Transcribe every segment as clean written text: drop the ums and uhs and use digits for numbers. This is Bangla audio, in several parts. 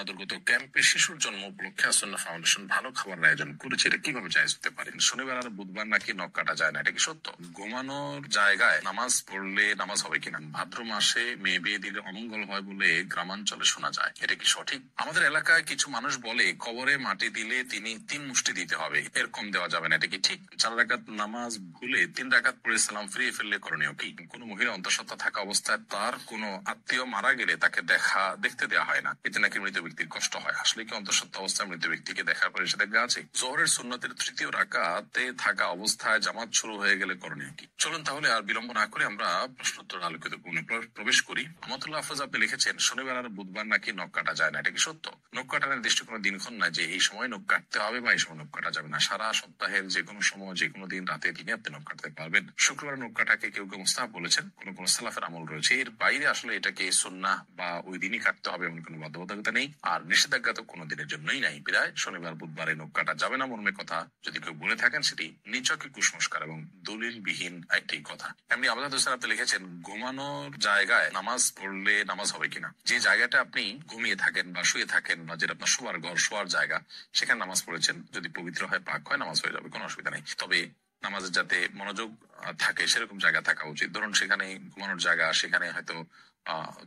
দুর্গত ক্যাম্পে শিশুর জন্ম উপলক্ষে আসন্না ফাউন্ডেশন ভালো খাবারের আয়োজন করেছে। এটা কিভাবে জায়েজ হতে পারে? শনিবার আর বুধবার নাকি নখ কাটা যায় না, এটা কি সত্য? ঘুমানোর জায়গায় নামাজ পড়লে নামাজ হবে কিনা? ভাদ্র মাসে মেয়ে বিয়ে দিলে অমঙ্গল হয় বলে গ্রামাঞ্চলে শোনা যায়, এটা কি সঠিক? আমাদের এলাকায় কিছু মানুষ বলে কবরে মাটি দিলে তিনি 3 মুষ্টি দিতে হবে, এর কম দেওয়া যাবে না, এটা কি ঠিক? 4 রাকাত নামাজ ভুলে 3 রাকাত পড়ে সালাম ফিরিয়ে ফেললে করণীয় কি? কোন মহিলা অন্তঃসত্ত্বা থাকা অবস্থায় তার কোনো আত্মীয় মারা গেলে তাকে দেখতে দেওয়া হয় না, এতে নাকি মৃত ব্যক্তির কষ্ট হয়। আসলে কি অন্তঃসত্ত্বা অবস্থায় মৃত ব্যক্তিকে দেখার পরে নিষেধাজ্ঞা আছে? জোহরের সুন্নতের 3য় রাকাতে থাকা অবস্থায় জামাত শুরু হয়ে গেলে করণীয় কি? চলুন তাহলে আর বিলম্ব না করে আমরা প্রশ্নোত্তর আলোকিত প্রবেশ করি। আমাতুল্লাহ হাফেজ আপনি লিখেছেন, শনিবার আর বুধবার নাকি নখ কাটা যায় না, এটা কি সত্য? নখ কাটার নির্দিষ্ট কোনো দিনক্ষণ নাই যে এই সময় নখ কাটতে হবে বা এই সময় নখ কাটা যাবে না। সারা সপ্তাহের যে কোনো সময় যে কোনো দিন রাতে দিনে আপনি নখ কাটতে পারবেন। শুক্রবার নখ কাটাকে কেউ কেউ মুস্তাহাব বলেছেন, কোন সালাফের আমল রয়েছে। এর বাইরে আসলে এটাকে সুন্নাহ বা ওই দিনই কাটতে হবে এমন কোনো বাধ্যবাধকতা নেই, আর নিষেধাজ্ঞা তো কোনো দিনের জন্যই নাই। প্রায় শনিবার বুধবারে নখ কাটা যাবে না মর্মে কথা যদি কেউ বলে থাকেন, সেটি নিচকে কুসংস্কার এবং দলিলবিহীন একটি কথা। এমনি আবুল হোসেন আপনি লিখেছেন, ঘুমানোর জায়গায় নামাজ পড়লে নামাজ হবে কিনা? যে জায়গাটা আপনি ঘুমিয়ে থাকেন বা শুয়ে থাকেন বা যেটা আপনার শোয়ার ঘর, শোয়ার জায়গা, সেখানে নামাজ পড়েছেন, যদি পবিত্র হয়, পাক হয়, নামাজ হয়ে যাবে, কোনো অসুবিধা নেই। তবে নামাজের যাতে মনোযোগ থাকে সেরকম জায়গা থাকা উচিত। ধরুন সেখানে ঘুমানোর জায়গা, সেখানে হয়তো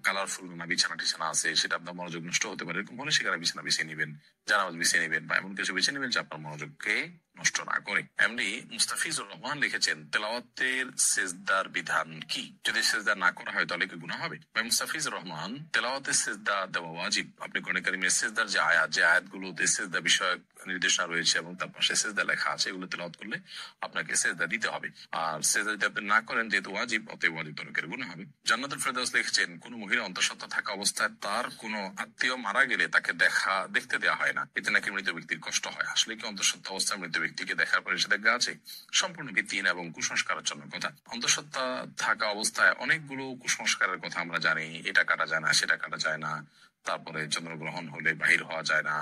কালারফুল না বিছানা টিছানা আছে, সেটা আপনার মনোযোগ নষ্ট হতে পারে, এরকম হলে সেখানে বিছানা বিছিয়ে নিবেন, জানাজ বিছিয়ে নিবেন, বা এমন কিছু বেছে নিবেন যে আপনার মনোযোগকে নষ্ট না করে। এমনি মুস্তাফিজুর রহমান লিখেছেন, তেলাওয়াতের সেজদার বিধান কি? যদি সেজদা না করা হয় তাহলে কি গুনাহ হবে? ভাই মুস্তাফিজুর রহমান, তেলাওয়াতের সেজদা দেওয়া ওয়াজিব। আপনি কোরআন কারীমের সেজদার যে আয়াতগুলোতে সেজদা বিষয়ক নির্দেশনা রয়েছে এবং তার পাশে সেজদা লেখা আছে, এগুলো তেলাওয়াত করলে আপনাকে সেজদা দিতে হবে। আর সেজদা যদি আপনি না করেন, যেহেতু ওয়াজিব, অতএব ওয়াজিব তরকের গুনাহ হবে। জান্নাতুল ফেরদাউস লিখেছেন, কোন মহিলা অন্তঃসত্ত্বা থাকা অবস্থায় তার কোনো আত্মীয় মারা গেলে তাকে দেখতে দেওয়া হয় না, এতে নাকি মৃত ব্যক্তির কষ্ট হয়। আসলে কি অন্তঃসত্ত্বা অবস্থায় মৃত ব্যক্তিকে দেখার পরে নিষেধাজ্ঞা আছে? সম্পূর্ণ ভিত্তিহীন এবং কুসংস্কারের জন্য কথা। অন্তঃসত্ত্বা থাকা অবস্থায় অনেকগুলো কুসংস্কারের কথা আমরা জানি। এটা কাটা যায় না, সেটা কাটা যায় না, তারপরে চন্দ্রগ্রহণ হলে বাহির হওয়া যায় না,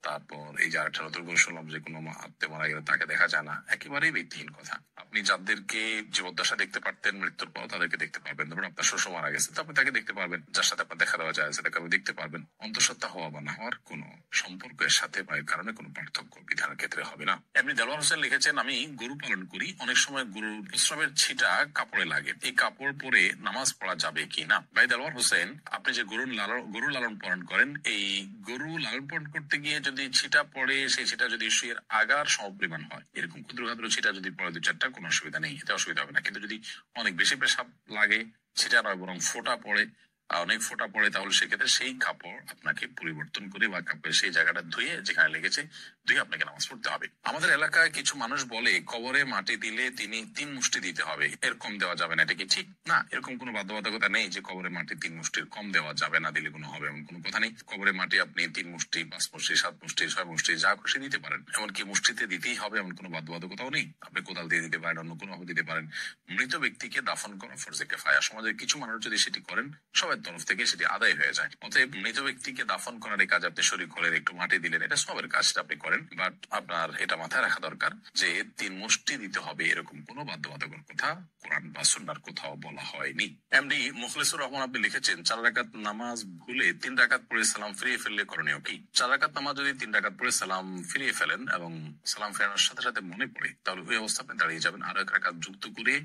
তারপর এই যে আরেকটা নতুন করে শুনলাম যে কোনো আত্মীয় মারা গেলে তাকে দেখা যায় না। একেবারেই ভিত্তিহীন কথা। আপনি যাদেরকে জীবদ্দশা দেখতে পারতেন, মৃত্যুর পর তাদেরকে দেখতে পারবেন। ধরুন আপনার শ্বশুর মারা গেছে, তো আপনি তাকে দেখতে পারবেন, যার সাথে আপনার দেখা দেওয়া যায় সেটাকে আপনি দেখতে পারবেন। অন্তঃসত্ত্বা হওয়া বা না হওয়ার কোনো সম্পর্কের সাথে বা এর কারণে কোনো পার্থক্য বিধানের ক্ষেত্রে হবে না। এমনি দেলোয়ার হোসেন লিখেছেন, আমি গরু পালন করি, অনেক সময় গরুর প্রস্রাবের ছিটা কাপড়ে লাগে, এই কাপড় পরে নামাজ পড়া যাবে কি না? ভাই দেলোয়ার হোসেন, আপনি যে গরু লালন পালন করেন, এই গরু লালন পালন করতে গিয়ে যদি ছিটা পড়ে, সেই ছিটা যদি শুয়ের আগার সমপরিমাণ হয়, এরকম ক্ষুদ্র ক্ষুদ্র ছিটা যদি পড়ে 2-4টা, কোনো অসুবিধা নেই, এতে অসুবিধা হবে না। কিন্তু যদি অনেক বেশি পেশাব লাগে, ছিটা নয় বরং ফোঁটা পড়ে, অনেক ফোঁটা পড়ে, তাহলে সেক্ষেত্রে সেই কাপড় আপনাকে পরিবর্তন করে বা কাপড়ের সেই জায়গাটা ধুয়ে, যেখানে লেগেছে ধুয়ে আপনাকে নামাজ পড়তে হবে। আমাদের এলাকায় কিছু মানুষ বলে কবরে মাটি দিলে তিনি 3 মুষ্টি দিতে হবে, এর কম দেওয়া যাবে না, এটা কি ঠিক? না, এরকম কোনো বাধ্যবাধকতা নেই যে কবরে মাটি 3 মুষ্টির কম দেওয়া যাবে না, দিলে কোনো হবে এমন কোনো কথা নেই। কবরে মাটি আপনি 3 মুষ্টি, 5 মুষ্টি, 7 মুষ্টি, 6 মুষ্টি, যা খুশি দিতে পারেন। এমনকি মুষ্টিতে দিতেই হবে এমন কোনো বাধ্যবাধকতাও নেই। আপনি কোদাল দিয়ে দিতে পারেন, অন্য কোনো ভাবে দিতে পারেন। মৃত ব্যক্তিকে দাফন করা ফরজে কিফায়া। সমাজের কিছু মানুষ যদি সেটি করেন, সবার তরফ থেকে সেটি আদায় হয়ে যায়। অতএব মৃত ব্যক্তিকে দাফন করার এই কাজ আপনি শরীক হলেন, একটু মাটি দিলেন, এটা সবের কাজটা আপনি করেন, বাট আপনার এটা মাথায় রাখা দরকার যে 3 মুষ্টি দিতে হবে এরকম কোনো বাধ্যবাধকতার কথা কোরআন বা সুন্নাহর কোথাও বলা হয়নি। এমনি মুখলিসুর রহমান আপনি লিখেছেন, 4 রাকাত নামাজ ভুলে 3 রাকাত পড়ে সালাম ফিরিয়ে ফেললে করণীয় কি? 4 রাকাত নামাজ যদি 3 রাকাত পড়ে সালাম ফিরিয়ে ফেলেন এবং সালাম ফেরানোর সাথে সাথে মনে পড়ে, তাহলে ওই অবস্থা আপনি দাঁড়িয়ে যাবেন, আরো 1 রাকাত যুক্ত করে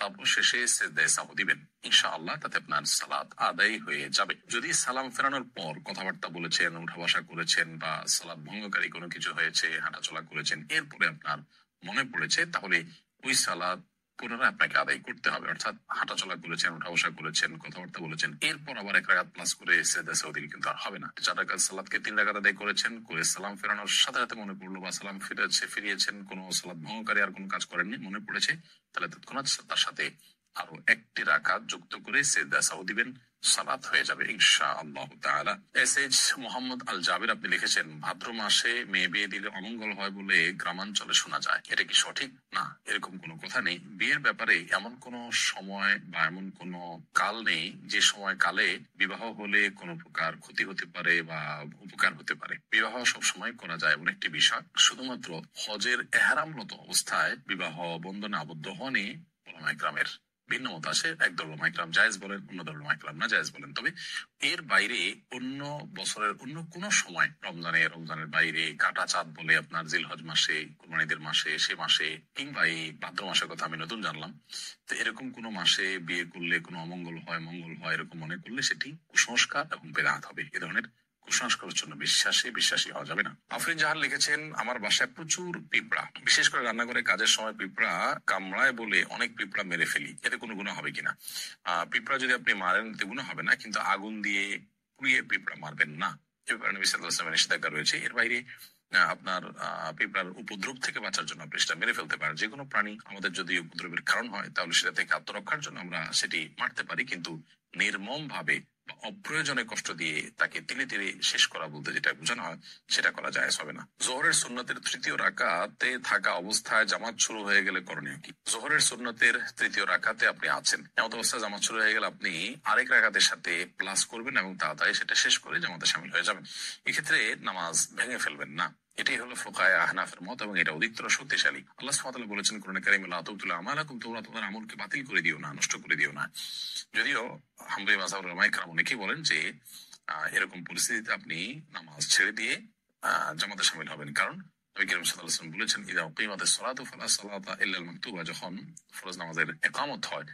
তারপর শেষে সিজদায়ে সাহু দিবেন। ইনশাআল্লাহ তাতে আপনার সালাত আদায় হয়ে যাবে। যদি সালাম ফেরানোর পর কথাবার্তা বলেছেন, উঠা বসা করেছেন, বা সালাত ভঙ্গকারী কোনো কিছু হয়েছে, হাঁটাচলা করেছেন, এরপরে আপনার মনে পড়েছে, তাহলে ওই সালাত পুনরায় আপনাকে আদায় করতে হবে। অর্থাৎ হাঁটাচলা করেছেন, উঠা বসা করেছেন, কথাবার্তা বলেছেন, এরপর আবার 1 রাকাত প্লাস করে সিজদায়ে সাহু দিলে কিন্তু আর হবে না। 4 রাকাত সালাতকে 3 রাকাত আদায় করেছেন, করে সালাম ফেরানোর সাথে সাথে মনে পড়লো, বা সালাম ফিরিয়েছেন, কোনো সালাত ভঙ্গকারী আর কোনো কাজ করেননি, মনে পড়েছে, তাহলে তৎক্ষণাৎ তার সাথে আরো 1টি রাকাত যুক্ত করে সিজদায়ে সাহু দিবেন, সালাত হয়ে যাবে ইনশাআল্লাহ তাআলা। এসএইচ মোহাম্মদ আল জাবির আপনি লিখেছেন, ভাদ্র মাসে মেয়ে বিয়ে দিলে অমঙ্গল হয় বলে গ্রামাঞ্চলে শোনা যায়, এটা কি সঠিক? না, এরকম কোনো কথা নেই। বিয়ের ব্যাপারে এমন কোনো সময় বা এমন কোনো কাল নেই যে সময় কালে বিবাহ হলে কোনো প্রকার ক্ষতি হতে পারে বা উপকার হতে পারে। বিবাহ সবসময় করা যায় এমন একটি বিষয়, শুধুমাত্র হজের এহরামরত অবস্থায় বিবাহ বন্ধনে আবদ্ধ হওয়া নিয়ে উলামায়ে কেরামের ভিন্ন মত আসে, একদল উলামা ইকরাম জায়েজ বলেন, অন্য দল উলামা ইকরাম না জায়েজ বলেন। তবে এর বাইরে অন্য বছরের অন্য কোনো সময়, রমজানের বাইরে কাটা চাঁদ বলে আপনার জিলহজ মাসে, কুরবানিদের মাসে, সে মাসে, কিংবা এই ভাদ্র মাসের কথা আমি নতুন জানলাম, তো এরকম কোনো মাসে বিয়ে করলে কোনো অমঙ্গল হয়, মঙ্গল হয় এরকম মনে করলে সেটি কুসংস্কার এবং বেদাত হবে। এ ধরনের কুসংস্কারের জন্য বিশ্বাসী হওয়া যাবে না। আফরিন জাহান লিখেছেন, আমার বাসায় প্রচুর পিঁপড়া, বিশেষ করে রান্নাঘরে কাজের সময় পিঁপড়া কামড়ায় বলে অনেক পিঁপড়া মেরে ফেলি, এতে কোনো গুনাহ হবে কিনা? পিঁপড়া যদি আপনি মারেন এতে গুনাহ হবে না, কিন্তু আগুন দিয়ে পুড়িয়ে পিঁপড়া মারবেন না, এ ব্যাপারে নবী সাল্লাল্লাহু আলাইহি ওয়াসাল্লামের নিষেধাজ্ঞা রয়েছে। এর বাইরে আপনার পিঁপড়ার উপদ্রব থেকে বাঁচার জন্য আপনি সেটা মেরে ফেলতে পারেন। যে কোনো প্রাণী আমাদের যদি উপদ্রবের কারণ হয় তাহলে সেটা থেকে আত্মরক্ষার জন্য আমরা সেটি মারতে পারি, কিন্তু নির্মম ভাবে বা অপ্রয়োজনে কষ্ট দিয়ে তাকে তিলে তিলে শেষ করা বলতে যেটা বোঝানো হয় সেটা করা জায়েজ হবে না। জোহরের সুন্নতের তৃতীয় রাকাতে থাকা অবস্থায় জামাত শুরু হয়ে গেলে করণীয় কি? জোহরের সুন্নতের তৃতীয় রাকাতে আপনি আছেন, এমন অবস্থায় জামাত শুরু হয়ে গেলে আপনি আরেক রাকাতের সাথে প্লাস করবেন এবং তাড়াতাড়ি সেটা শেষ করে জামাতে শামিল হয়ে যাবেন। এক্ষেত্রে নামাজ ভেঙে ফেলবেন না। এটাই হলো ফুকায়ে আহনাফের মত এবং এটা অধিকতর শক্তিশালী। আল্লাহ সুবহানাহু ওয়া তাআলা বলেছেন কোরআনে কারীমে, লা তুবতিলু আমালাকুম, তোমরা তোমাদের আমলকে বাতিল করে দিও না, নষ্ট করে দিও না। যদিও হাম্বলি মাযহাবের উলামায়ে কেরাম অনেকেই বলেন যে এরকম পরিস্থিতিতে আপনি নামাজ ছেড়ে দিয়ে জামাতে শামিল হবেন, কারণ নবী করিম সাল্লাল্লাহু আলাইহি ওয়াসাল্লাম বলেছেন, ইযা উকিমাতিস সালাতু ফালা সালাতা ইল্লাল মাকতুবা, যখন ফরজ নামাজের ইকামত হয়,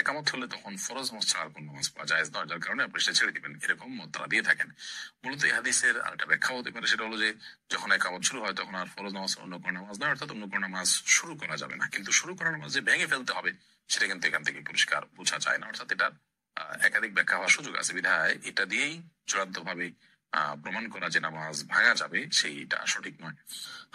একামত হলে তখন ফরজ নামাজ ছাড়া কোনো নামাজ পড়া জায়েজ নয়, যার কারণে আপনি সেটা ছেড়ে দিবেন, এরকম মত তারা দিয়ে থাকেন। মূলত এই হাদিসের আরেকটা ব্যাখ্যা হতে পারে, সেটা হলো যে যখন একামত শুরু হয় তখন আর ফরজ নামাজ অন্য কোনো নামাজ নয়, অর্থাৎ অন্য কোনো নামাজ শুরু করা যাবে না। কিন্তু শুরু করার নামাজ যে ভেঙে ফেলতে হবে সেটা কিন্তু এখান থেকে পরিষ্কার বোঝা যায় না, অর্থাৎ এটার একাধিক ব্যাখ্যা হওয়ার সুযোগ আছে, বিধায় এটা দিয়েই চূড়ান্ত ভাবে প্রমাণ করা যে নামাজ ভাঙা যাবে সেইটা সঠিক নয়।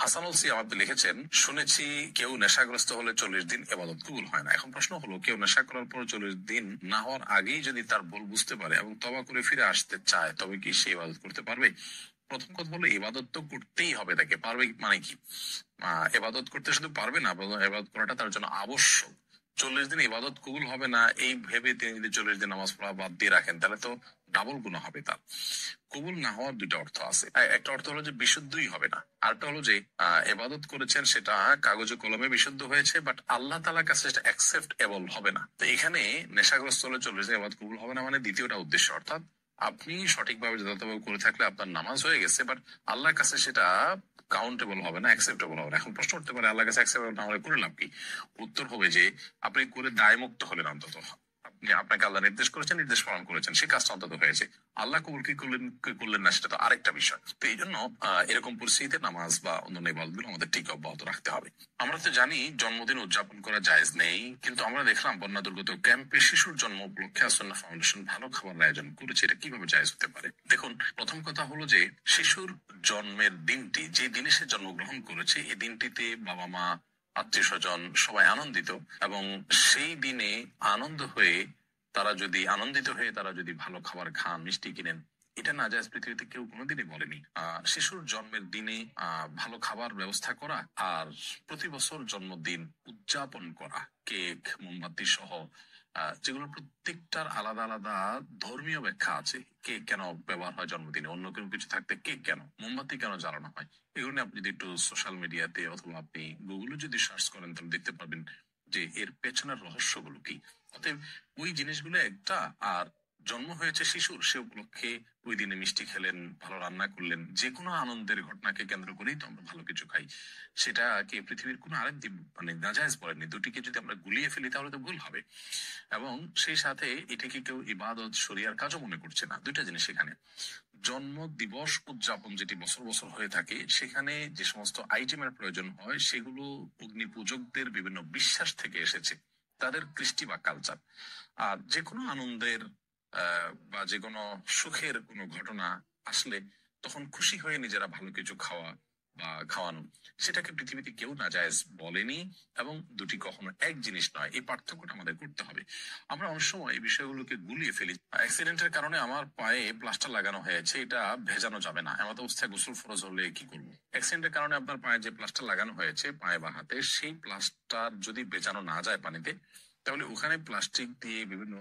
হাসানুল সিয়াম লিখেছেন, শুনেছি কেউ নেশাগ্রস্ত হলে 40 দিন ইবাদত কবুল হয় না। এখন প্রশ্ন হলো, কেউ নেশা করার পর 40 দিন না হওয়ার আগেই যদি তার ভুল বুঝতে পারে এবং তওবা করে ফিরে আসতে চায়, তবে কি সে ইবাদত করতে পারবে? প্রথম কথা হলো, ইবাদত তো করতেই হবে তাকে। পারবে মানে কি? ইবাদত করতে শুধু পারবে না, বরং ইবাদত করাটা তার জন্য আবশ্যক। 40 দিন ইবাদত কবুল হবে না এই ভেবে তিনি যদি 40 দিন নামাজ পড়া বাদ দিয়ে রাখেন, তাহলে তো ডাবল গুনাহ হবে তার। কবুল না হওয়ার দুইটা অর্থ আছে, একটা অর্থ হলো যে বিশুদ্ধই হবে না, আরেকটা হলো যে ইবাদত করেছেন সেটা কাগজে কলমে বিশুদ্ধ হয়েছে, বাট আল্লাহ তাআলার কাছে সেটা অ্যাকসেপ্টেবল হবে না। তো এখানে নেশাগ্রস্ত হলে 40 দিন ইবাদত কবুল হবে না মানে দ্বিতীয়টা উদ্দেশ্য, অর্থাৎ আপনি সঠিকভাবে যথাযথভাবে করে থাকলে আপনার নামাজ হয়ে গেছে, বাট আল্লাহর কাছে সেটা কাউন্টেবল হবে না, অ্যাকসেপ্টেবল হবে না। এখন প্রশ্ন করতে পারে, আল্লাহর কাছে অ্যাকসেপ্টেবল না হলে করে লাভ কি? উত্তর হবে যে আপনি করে দায়মুক্ত হলেন, অন্তত আপনাকে আল্লাহ নির্দেশ করেছেন, নির্দেশ পালন করেছেন, সেই কাজটা অন্তত হয়েছে। আল্লাহ কবুল কি করলেন কি করলেন না সেটা তো আরেকটা বিষয়। তো এই জন্য এরকম পরিস্থিতিতে নামাজ বা অন্যান্য ইবাদতগুলো আমাদের ঠিক অব্যাহত রাখতে হবে। আমরা তো জানি জন্মদিন উদযাপন করা জায়েজ নেই, কিন্তু আমরা দেখলাম বন্যা দুর্গত ক্যাম্পে শিশুর জন্ম উপলক্ষে আসন্না ফাউন্ডেশন ভালো খাবার আয়োজন করেছে, এটা কিভাবে জায়েজ হতে পারে? দেখুন, প্রথম কথা হলো যে শিশুর জন্মের দিনটি, যে দিনে সে জন্মগ্রহণ করেছে, এই দিনটিতে বাবা মা, আত্মীয় স্বজন সবাই আনন্দিত, এবং সেই দিনে আনন্দিত হয়ে তারা যদি ভালো খাবার খান, মিষ্টি কিনেন, এটা না জায়েজ পৃথিবীতে কেউ কোনোদিনই বলেনি। শিশুর জন্মের দিনে ভালো খাবার ব্যবস্থা করা আর প্রতি বছর জন্মদিন উদযাপন করা, কেক, মোমবাতি সহ, যেগুলো প্রত্যেকটার আলাদা আলাদা ধর্মীয় ব্যাখ্যা আছে। কেক কেন ব্যবহার হয় জন্মদিনে, অন্য কোনো কিছু থাকতে কেক কেন, মোমবাতি কেন জ্বালানো হয়, এগুলো নিয়ে আপনি যদি একটু সোশ্যাল মিডিয়াতে অথবা আপনি গুগলে যদি সার্চ করেন তাহলে দেখতে পারবেন যে এর পেছনের রহস্যগুলো কি। অতএব ওই জিনিসগুলো একটা, আর জন্ম হয়েছে শিশুর, সে উপলক্ষে ওই দিনে মিষ্টি খেলেন, ভালো রান্না করলেন, যে কোনো আনন্দের ঘটনাকে কেন্দ্র করেই তো আমরা ভালো কিছু খাই। সেটাকে পৃথিবীর কোনো আরেক মানে নাজায়েজ বলেনি। দুটিকে যদি আমরা গুলিয়ে ফেলি তাহলে তো ভুল হবে, এবং সেই সাথে এটাকে কেউ ইবাদত শরিয়ার কাজও মনে করছে না। দুইটা জিনিস এখানে। জন্ম দিবস উদযাপন যেটি বছর বছর হয়ে থাকে, সেখানে যে সমস্ত আইটেমের প্রয়োজন হয় সেগুলো অগ্নি পূজকদের বিভিন্ন বিশ্বাস থেকে এসেছে, তাদের কৃষ্টি বা কালচার। আর যে কোনো আনন্দের বা যে কোনো সুখের কোনো ঘটনা আসলে তখন খুশি হয়ে নিজেরা ভালো কিছু খাওয়া বা খাওয়ানো, সেটাকে পৃথিবীতে কেউ নাজায়েজ বলেনি, এবং দুটি কখনো এক জিনিস নয়, এই পার্থক্যটা আমাদের করতে হবে। আমরা অনেক সময় এই বিষয়গুলোকে গুলিয়ে ফেলি। অ্যাক্সিডেন্টের কারণে আমার পায়ে প্লাস্টার লাগানো হয়েছে, এটা ভেজানো যাবে না, এমন অবস্থায় গোসল ফরজ হলে কি করবো? অ্যাক্সিডেন্টের কারণে আপনার পায়ে যে প্লাস্টার লাগানো হয়েছে পায়ে বা হাতে, সেই প্লাস্টার যদি ভেজানো না যায় পানিতে, তাহলে ওখানে প্লাস্টিক দিয়ে বিভিন্ন